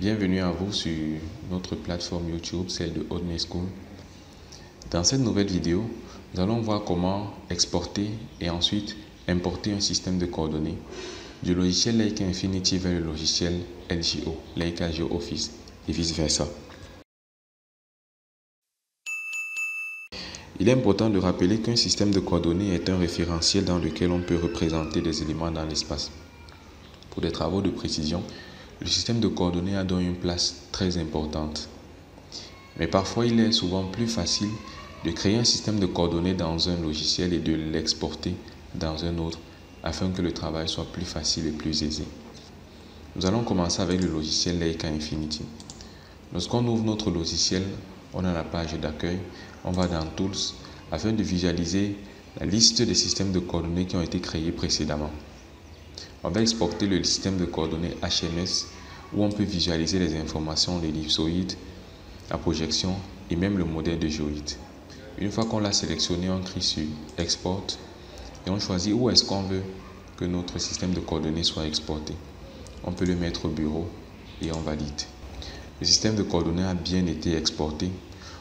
Bienvenue à vous sur notre plateforme YouTube, celle de Oddney School. Dans cette nouvelle vidéo, nous allons voir comment exporter et ensuite importer un système de coordonnées du logiciel Leica Infinity vers le logiciel LGO, Leica GeoOffice et vice versa. Il est important de rappeler qu'un système de coordonnées est un référentiel dans lequel on peut représenter des éléments dans l'espace. Pour des travaux de précision, le système de coordonnées a donc une place très importante. Mais parfois, il est souvent plus facile de créer un système de coordonnées dans un logiciel et de l'exporter dans un autre afin que le travail soit plus facile et plus aisé. Nous allons commencer avec le logiciel Leica Infinity. Lorsqu'on ouvre notre logiciel, on a la page d'accueil, on va dans Tools afin de visualiser la liste des systèmes de coordonnées qui ont été créés précédemment. On va exporter le système de coordonnées HMS où on peut visualiser les informations, l'ellipsoïde, la projection et même le modèle de géoïde. Une fois qu'on l'a sélectionné, on clique sur Export et on choisit où est-ce qu'on veut que notre système de coordonnées soit exporté. On peut le mettre au bureau et on valide. Le système de coordonnées a bien été exporté.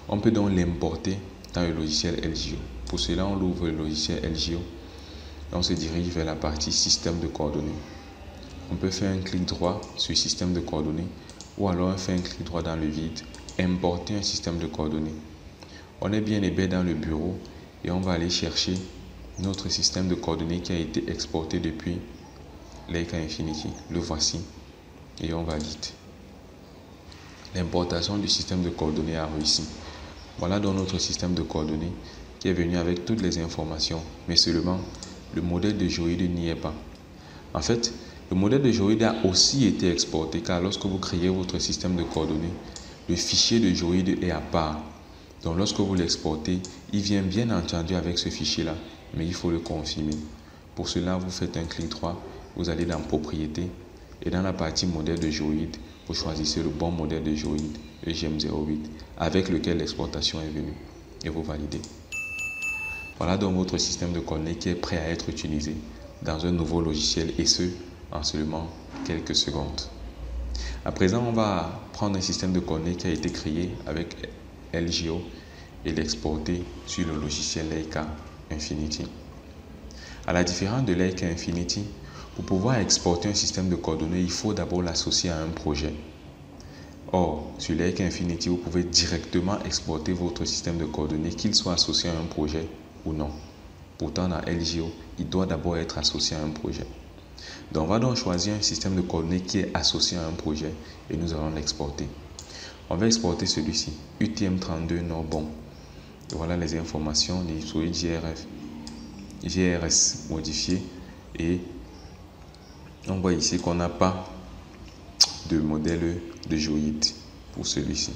On peut donc l'importer dans le logiciel LGO. Pour cela, on ouvre le logiciel LGO et on se dirige vers la partie système de coordonnées. On peut faire un clic droit sur système de coordonnées ou alors on fait un clic droit dans le vide, importer un système de coordonnées. On est bien et bien dans le bureau et on va aller chercher notre système de coordonnées qui a été exporté depuis Leica Infinity. Le voici et on valide. L'importation du système de coordonnées a réussi. Voilà donc notre système de coordonnées qui est venu avec toutes les informations, mais seulement le modèle de géoïde n'y est pas. En fait, le modèle de géoïde a aussi été exporté car lorsque vous créez votre système de coordonnées, le fichier de géoïde est à part. Donc lorsque vous l'exportez, il vient bien entendu avec ce fichier-là, mais il faut le confirmer. Pour cela, vous faites un clic droit, vous allez dans Propriétés et dans la partie modèle de géoïde, vous choisissez le bon modèle de géoïde, le GM08, avec lequel l'exportation est venue et vous validez. Voilà donc votre système de coordonnées qui est prêt à être utilisé dans un nouveau logiciel et ce, en seulement quelques secondes. À présent, on va prendre un système de coordonnées qui a été créé avec LGO et l'exporter sur le logiciel Leica Infinity. À la différence de Leica Infinity, pour pouvoir exporter un système de coordonnées, il faut d'abord l'associer à un projet. Or, sur Leica Infinity, vous pouvez directement exporter votre système de coordonnées, qu'il soit associé à un projet ou non. Pourtant, dans LGO, il doit d'abord être associé à un projet. Donc, on va donc choisir un système de coordonnées qui est associé à un projet et nous allons l'exporter. On va exporter celui-ci, UTM32 Norbon. Et voilà les informations, l'ellipsoïde GRS modifié et on voit ici qu'on n'a pas de modèle de géoïde pour celui-ci.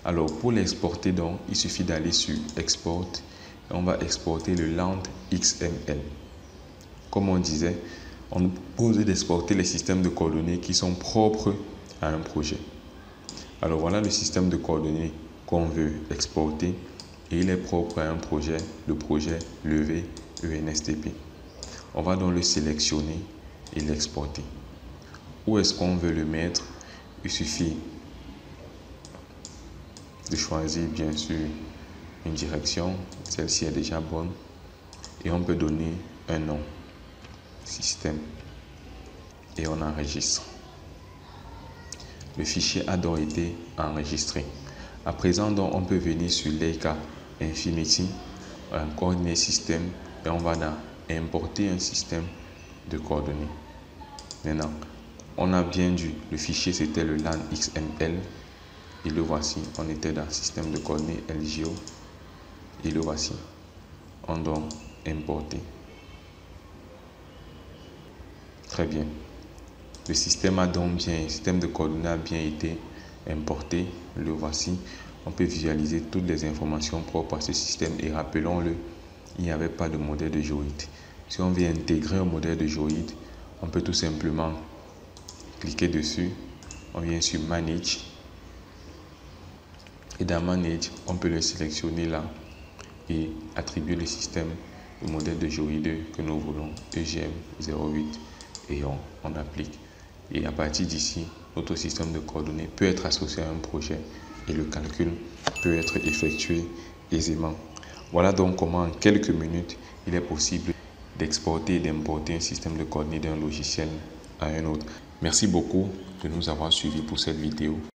Alors pour l'exporter donc, il suffit d'aller sur Export et on va exporter le Land XML. Comme on disait, on nous propose d'exporter les systèmes de coordonnées qui sont propres à un projet. Alors voilà le système de coordonnées qu'on veut exporter et il est propre à un projet, le projet Levé ENSTP. On va donc le sélectionner et l'exporter. Où est-ce qu'on veut le mettre? Il suffit de choisir bien sûr une direction, celle-ci est déjà bonne et on peut donner un nom, système et on enregistre. Le fichier a donc été enregistré. À présent donc on peut venir sur Leica Infinity, coordonnées système et on va dans importer un système de coordonnées. Maintenant, on a bien vu, le fichier c'était le LAN XML et le voici, on était dans le système de coordonnées LGO et le voici, on doit importer. Très bien, le système de coordonnées a bien été importé, le voici, on peut visualiser toutes les informations propres à ce système et rappelons-le, il n'y avait pas de modèle de géoïde. Si on veut intégrer un modèle de géoïde, on peut tout simplement cliquer dessus, on vient sur Manage et dans Manage, on peut le sélectionner là et attribuer le système, le modèle de géoïde que nous voulons, EGM08 et on applique Et à partir d'ici, notre système de coordonnées peut être associé à un projet et le calcul peut être effectué aisément. Voilà donc comment en quelques minutes, il est possible d'exporter et d'importer un système de coordonnées d'un logiciel à un autre. Merci beaucoup de nous avoir suivis pour cette vidéo.